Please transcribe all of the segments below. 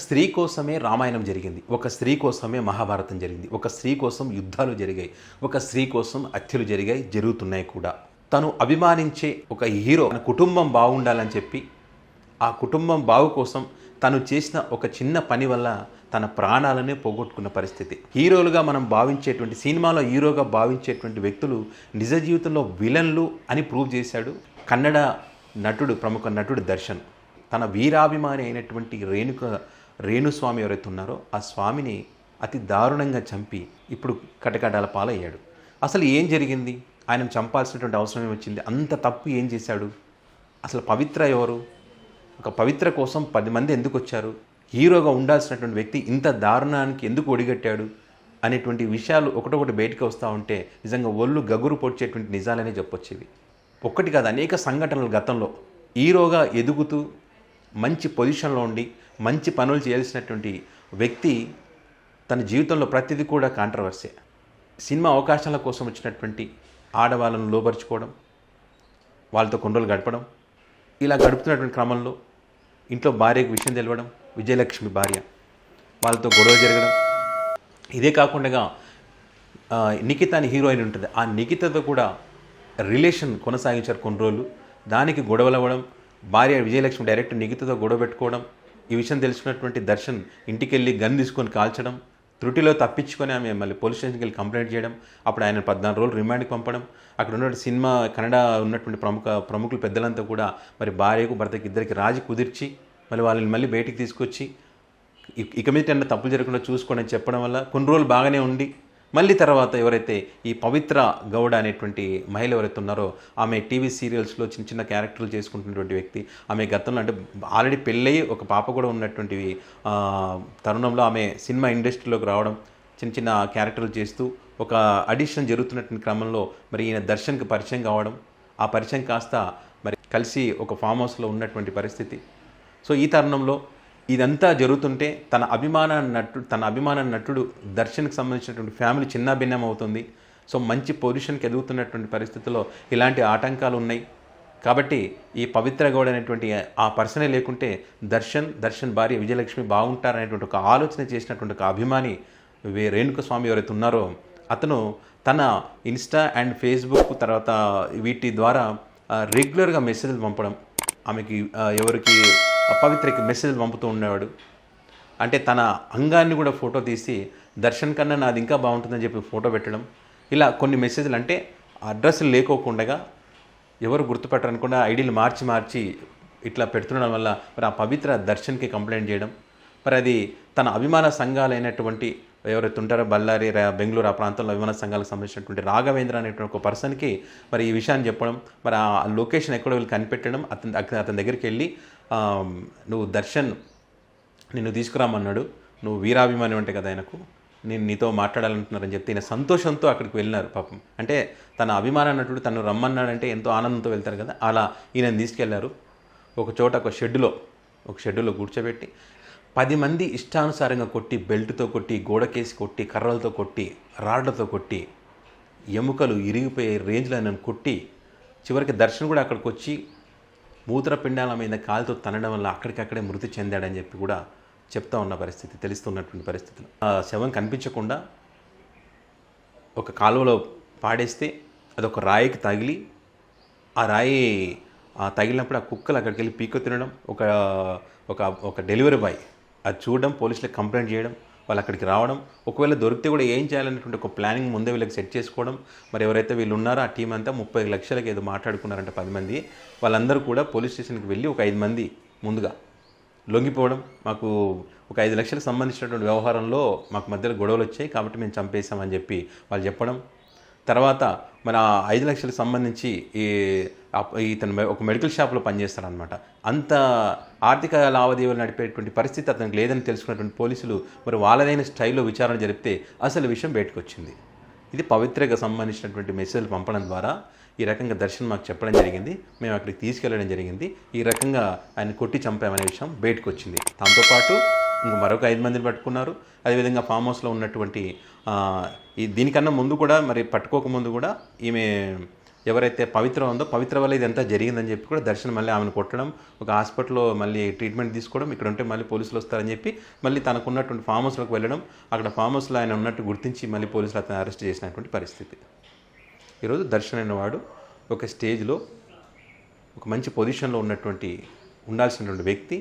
స్త్రీ కోసమే రామాయణం జరిగింది, ఒక స్త్రీ కోసమే మహాభారతం జరిగింది, ఒక స్త్రీ కోసం యుద్ధాలు జరిగాయి, ఒక స్త్రీ కోసం హత్యలు జరిగాయి, జరుగుతున్నాయి కూడా. తను అభిమానించే ఒక హీరో తన కుటుంబం బాగుండాలని చెప్పి ఆ కుటుంబం బాగు కోసం తను చేసిన ఒక చిన్న పని వల్ల తన ప్రాణాలనే పోగొట్టుకున్న పరిస్థితి. హీరోలుగా మనం భావించేటువంటి, సినిమాలో హీరోగా భావించేటువంటి వ్యక్తులు నిజ జీవితంలో విలన్లు అని ప్రూవ్ చేశాడు కన్నడ నటుడు, ప్రముఖ నటుడు దర్శన్. తన వీరాభిమాని అయినటువంటి రేణుస్వామి ఎవరైతే ఉన్నారో ఆ స్వామిని అతి దారుణంగా చంపి ఇప్పుడు కటకటాల పాలయ్యాడు. అసలు ఏం జరిగింది? ఆయనను చంపాల్సినటువంటి అవసరం ఏమొచ్చింది? అంత తప్పు ఏం చేశాడు? అసలు పవిత్ర ఎవరు? ఒక పవిత్ర కోసం 10 మంది ఎందుకు వచ్చారు? హీరోగా ఉండాల్సినటువంటి వ్యక్తి ఇంత దారుణానికి ఎందుకు ఒడిగట్టాడు అనేటువంటి విషయాలు ఒకటొకటి బయటకు వస్తూ ఉంటే నిజంగా ఒళ్ళు గగురు పొడిచేటువంటి నిజాలనే చెప్పొచ్చేవి. ఒక్కటి కాదు, అనేక సంఘటనలు గతంలో హీరోగా ఎదుగుతూ మంచి పొజిషన్లో ఉండి మంచి పనులు చేయాల్సినటువంటి వ్యక్తి తన జీవితంలో ప్రతిదీ కూడా కాంట్రవర్సీ. సినిమా అవకాశాల కోసం వచ్చినటువంటి ఆడవాళ్ళను లోబరుచుకోవడం, వాళ్ళతో కొన్ని రోజులు గడపడం, ఇలా గడుపుతున్నటువంటి క్రమంలో ఇంట్లో భార్యకు విషయం తెలవడం, విజయలక్ష్మి భార్య, వాళ్ళతో గొడవ జరగడం. ఇదే కాకుండా నిఖిత అని హీరోయిన్ ఉంటుంది, ఆ నిఖితతో కూడా రిలేషన్ కొనసాగించారు కొన్ని రోజులు. దానికి గొడవలు అవ్వడం, భార్య విజయలక్ష్మి డైరెక్ట్ నిఖితతో గొడవ పెట్టుకోవడం. ఈ విషయం తెలుసుకున్నటువంటి దర్శన్ ఇంటికి వెళ్ళి గన్ తీసుకొని కాల్చడం, త్రుటిలో తప్పించుకొని ఆమె మళ్ళీ పోలీస్ స్టేషన్కి వెళ్ళి కంప్లైంట్ చేయడం. అప్పుడు ఆయన 14 రోజులు రిమాండ్కి పంపడం. అక్కడ ఉన్నటువంటి సినిమా కన్నడ ఉన్నటువంటి ప్రముఖులు పెద్దలంతా కూడా మరి భార్యకు భర్తకి ఇద్దరికి రాజీ కుదిర్చి వాళ్ళని మళ్ళీ బయటికి తీసుకొచ్చి ఇక మీద తప్పులు జరగకుండా చూసుకోండి అని చెప్పడం వల్ల కొన్ని రోజులు బాగానే ఉండి మళ్ళీ తర్వాత ఎవరైతే ఈ పవిత్ర గౌడ అనేటువంటి మహిళ ఎవరైతే ఉన్నారో ఆమె టీవీ సీరియల్స్లో చిన్న చిన్న క్యారెక్టర్లు చేసుకుంటున్నటువంటి వ్యక్తి. ఆమె గతంలో అంటే ఆల్రెడీ పెళ్ళయి ఒక పాప కూడా ఉన్నటువంటి తరుణంలో ఆమె సినిమా ఇండస్ట్రీలోకి రావడం, చిన్న చిన్న క్యారెక్టర్లు చేస్తూ ఒక ఆడిషన్ జరుగుతున్నటువంటి క్రమంలో మరి ఈయన దర్శన్కి పరిచయం కావడం, ఆ పరిచయం కాస్త మరి కలిసి ఒక ఫామ్ హౌస్లో ఉన్నటువంటి పరిస్థితి. సో ఈ తరుణంలో ఇదంతా జరుగుతుంటే తన అభిమాన నటుడు దర్శన్కి సంబంధించినటువంటి ఫ్యామిలీ చిన్న భిన్నం అవుతుంది. సో మంచి పొజిషన్కి ఎదుగుతున్నటువంటి పరిస్థితుల్లో ఇలాంటి ఆటంకాలు ఉన్నాయి. కాబట్టి ఈ పవిత్ర గౌడ్ అనేటువంటి ఆ పర్సనే లేకుంటే దర్శన్ భార్య విజయలక్ష్మి బాగుంటారనేటువంటి ఒక ఆలోచన చేసినటువంటి ఒక అభిమాని రేణుకస్వామి ఎవరైతే ఉన్నారో అతను తన ఇన్స్టా అండ్ ఫేస్బుక్ తర్వాత వీటి ద్వారా రెగ్యులర్గా మెసేజ్లు పంపడం, ఆమెకి ఎవరికి పవిత్రకి మెసేజ్లు పంపుతూ ఉండేవాడు. అంటే తన అంగాన్ని కూడా ఫోటో తీసి దర్శన్ కన్నా నాది ఇంకా బాగుంటుందని చెప్పి ఫోటో పెట్టడం. ఇలా కొన్ని మెసేజ్లు అంటే అడ్రస్లు లేకోకుండా ఎవరు గుర్తుపెట్టరనుకుండా ఐడీలు మార్చి ఇట్లా పెడుతుండడం వల్ల మరి ఆ పవిత్ర దర్శన్కి కంప్లైంట్ చేయడం. మరి అది తన అభిమాన సంఘాలైనటువంటి ఎవరైతే ఉంటారో బళ్ళారి, బెంగళూరు ఆ ప్రాంతంలో అభిమాన సంఘాలకు సంబంధించినటువంటి రాఘవేంద్ర అనేటువంటి ఒక పర్సన్కి మరి ఈ విషయాన్ని చెప్పడం, మరి ఆ లొకేషన్ ఎక్కడో వీళ్ళు కనిపెట్టడం, అతని దగ్గరికి వెళ్ళి నువ్వు దర్శన్ నిన్ను తీసుకురామన్నాడు, నువ్వు వీరాభిమాని అంటే కదా ఆయనకు, నేను నీతో మాట్లాడాలంటున్నారని చెప్తే ఈయన సంతోషంతో అక్కడికి వెళ్ళినారు పాపం. అంటే తన అభిమాన నటుడు తను రమ్మన్నాడంటే ఎంతో ఆనందంతో వెళ్తారు కదా, అలా ఈయనని తీసుకెళ్లారు. ఒక చోట ఒక షెడ్యూలో కూర్చోబెట్టి 10 మంది ఇష్టానుసారంగా కొట్టి, బెల్ట్తో కొట్టి, గోడకేసి కొట్టి, కర్రలతో కొట్టి, రాడ్లతో కొట్టి, ఎముకలు ఇరిగిపోయే రేంజ్లో నన్ను కొట్టి చివరికి దర్శన్ కూడా అక్కడికి వచ్చి మూత్రపిండాల మీద కాలుతో తనడం వల్ల అక్కడికక్కడే మృతి చెందాడని చెప్పి కూడా చెప్తా ఉన్న పరిస్థితి, తెలుస్తున్నటువంటి పరిస్థితులు. ఆ శవం కనిపించకుండా ఒక కాలువలో పాడేస్తే అదొక రాయికి తగిలి, ఆ రాయి తగిలినప్పుడు ఆ కుక్కలు అక్కడికి వెళ్ళి పీక తినడం, ఒక డెలివరీ బాయ్ అది చూడడం, పోలీసులకు కంప్లైంట్ చేయడం, వాళ్ళు అక్కడికి రావడం, ఒకవేళ దొరికితే కూడా ఏం చేయాలనేటువంటి ఒక ప్లానింగ్ ముందే వీళ్ళకి సెట్ చేసుకోవడం. మరి ఎవరైతే వీళ్ళు ఉన్నారో ఆ టీం అంతా 30 లక్షలకి ఏదో మాట్లాడుకున్నారంటే 10 మంది, వాళ్ళందరూ కూడా పోలీస్ స్టేషన్కి వెళ్ళి ఒక 5 మంది ముందుగా లొంగిపోవడం, మాకు ఒక 5 లక్షలకు సంబంధించినటువంటి వ్యవహారంలో మాకు మధ్యలో గొడవలు వచ్చాయి కాబట్టి మేము చంపేసామని చెప్పి వాళ్ళు చెప్పడం. తర్వాత మన 5 లక్షలకు సంబంధించి ఇతను ఒక మెడికల్ షాప్లో పనిచేస్తాడనమాట. అంత ఆర్థిక లావాదేవీలు నడిపేటువంటి పరిస్థితి అతనికి లేదని తెలుసుకున్నటువంటి పోలీసులు మరి వాళ్ళదైన స్టైల్లో విచారణ జరిపితే అసలు విషయం బయటకు వచ్చింది. ఇది పవిత్రగా సంబంధించినటువంటి మెసేజ్లు పంపడం ద్వారా ఈ రకంగా దర్శన్ మాకు చెప్పడం జరిగింది, మేము అక్కడికి తీసుకెళ్ళడం జరిగింది, ఈ రకంగా ఆయన కొట్టి చంపామనే విషయం బయటకు వచ్చింది. దాంతోపాటు ఇంక మరొక 5 మందిని పట్టుకున్నారు. అదేవిధంగా ఫామ్ హౌస్లో ఉన్నటువంటి దీనికన్నా ముందు కూడా మరి పట్టుకోకముందు కూడా ఈమె ఎవరైతే పవిత్ర ఉందో పవిత్ర వల్ల ఇదంతా జరిగిందని చెప్పి కూడా దర్శన్ మళ్ళీ ఆమెను కొట్టడం, ఒక హాస్పిటల్లో మళ్ళీ ట్రీట్మెంట్ తీసుకోవడం, ఇక్కడ ఉంటే మళ్ళీ పోలీసులు వస్తారని చెప్పి మళ్ళీ తనకు ఉన్నటువంటి ఫామ్ హౌస్లోకి వెళ్ళడం, అక్కడ ఫామ్ హౌస్లో ఆయన ఉన్నట్టు గుర్తించి మళ్ళీ పోలీసులు అతను అరెస్ట్ చేసినటువంటి పరిస్థితి. ఈరోజు దర్శన్ అనేవాడు ఒక స్టేజ్లో ఒక మంచి పొజిషన్లో ఉండాల్సినటువంటి వ్యక్తి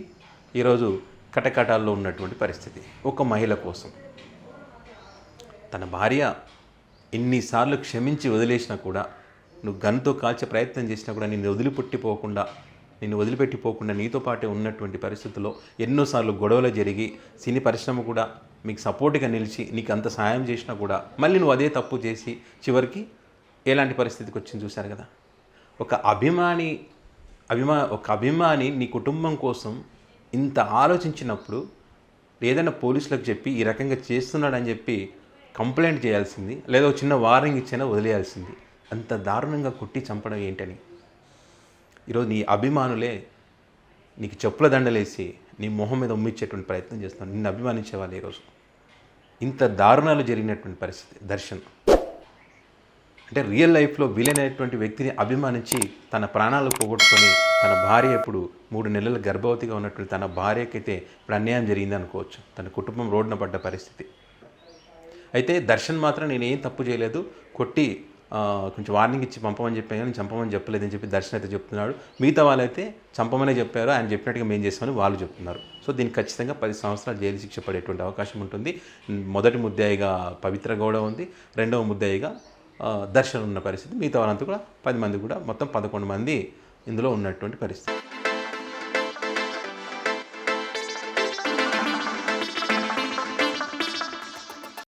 ఈరోజు కటకటాల్లో ఉన్నటువంటి పరిస్థితి. ఒక మహిళ కోసం తన భార్య ఎన్నిసార్లు క్షమించి వదిలేసినా కూడా, నువ్వు గన్తో కాల్చే ప్రయత్నం చేసినా కూడా నిన్ను వదిలిపెట్టిపోకుండా నీతో పాటే ఉన్నటువంటి పరిస్థితుల్లో ఎన్నోసార్లు గొడవలు జరిగి సినీ పరిశ్రమ కూడా మీకు సపోర్ట్గా నిలిచి నీకు అంత సాయం చేసినా కూడా మళ్ళీ నువ్వు అదే తప్పు చేసి చివరికి ఎలాంటి పరిస్థితికి వచ్చింది చూశారు కదా. ఒక అభిమాని నీ కుటుంబం కోసం ఇంత ఆలోచించినప్పుడు ఏదైనా పోలీసులకు చెప్పి ఈ రకంగా చేస్తున్నాడని చెప్పి కంప్లైంట్ చేయాల్సింది, లేదా చిన్న వార్నింగ్ ఇచ్చినా వదిలేయాల్సింది. అంత దారుణంగా కొట్టి చంపడం ఏంటని ఈరోజు నీ అభిమానులే నీకు చెప్పుల దండలేసి నీ మొహం మీద ఉమ్మిచ్చేటువంటి ప్రయత్నం చేస్తున్నాను. నిన్ను అభిమానించే వాళ్ళు ఈరోజు ఇంత దారుణాలు జరిగినటువంటి పరిస్థితి. దర్శన్ అంటే రియల్ లైఫ్లో విలన్ అయినటువంటి వ్యక్తిని అభిమానించి తన ప్రాణాలు పోగొట్టుకొని తన భార్య ఇప్పుడు 3 నెలల గర్భవతిగా ఉన్నటువంటి తన భార్యకైతే ఇప్పుడు అన్యాయం జరిగింది అనుకోవచ్చు. తన కుటుంబం రోడ్డున పడ్డ పరిస్థితి. అయితే దర్శన్ మాత్రం నేనేం తప్పు చేయలేదు, కొట్టి కొంచెం వార్నింగ్ ఇచ్చి పంపమని చెప్పాను కానీ చంపమని చెప్పలేదని చెప్పి దర్శన్ అయితే చెప్తున్నాడు. మిగతా వాళ్ళైతే చంపమనే చెప్పారు, ఆయన చెప్పినట్టుగా మేము చేస్తామని వాళ్ళు చెప్తున్నారు. సో దీనికి ఖచ్చితంగా 10 సంవత్సరాలు జైలు శిక్ష పడేటువంటి అవకాశం ఉంటుంది. మొదటి ముద్దాయిగా పవిత్ర గౌడ ఉంది, రెండవ ముద్దాయిగా దర్శన్ ఉన్న పరిస్థితి. మిగతా వాళ్ళంతా కూడా 10 మంది కూడా మొత్తం 11 మంది ఇందులో ఉన్నటువంటి పరిస్థితి.